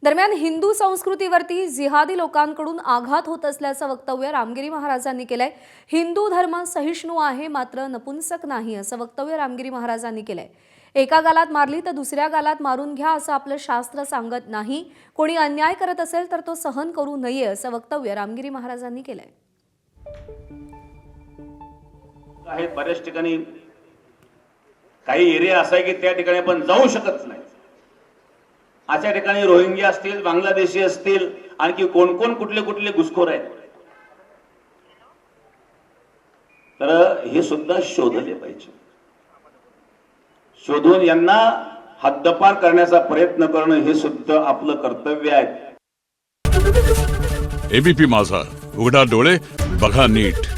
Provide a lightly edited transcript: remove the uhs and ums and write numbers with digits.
दरम्यान हिंदू संस्कृतीवरती जिहादी लोकांकडून आघात होत असल्याचं वक्तव्य रामगिरी महाराजांनी केलंय। हिंदू धर्म सहिष्णू आहे मात्र नपुंसक नाही असं वक्तव्य रामगिरी महाराजांनी केलंय। एका गालात मारली तर दुसऱ्या गालात मारून घ्या असं आपलं शास्त्र सांगत नाही। कोणी अन्याय करत असेल तर तो सहन करू नये असं वक्तव्य रामगिरी महाराजांनी केलंय। बऱ्याच ठिकाणी काही एरिया असा आहे की त्या ठिकाणी आपण जाऊ शकत नाही। अशा ठिकाणी रोहिंग्या असतील, बांगलादेशी असतील, आणखी कोण कोण कुठले कुठले घुसखोर आहेत, तर हे सुद्धा शोधले पाहिजे। शोधून यांना हद्दपार करण्याचा प्रयत्न करणं हे सुद्धा आपलं कर्तव्य आहे। एबीपी माझा, उघडा डोळे बघा नीट।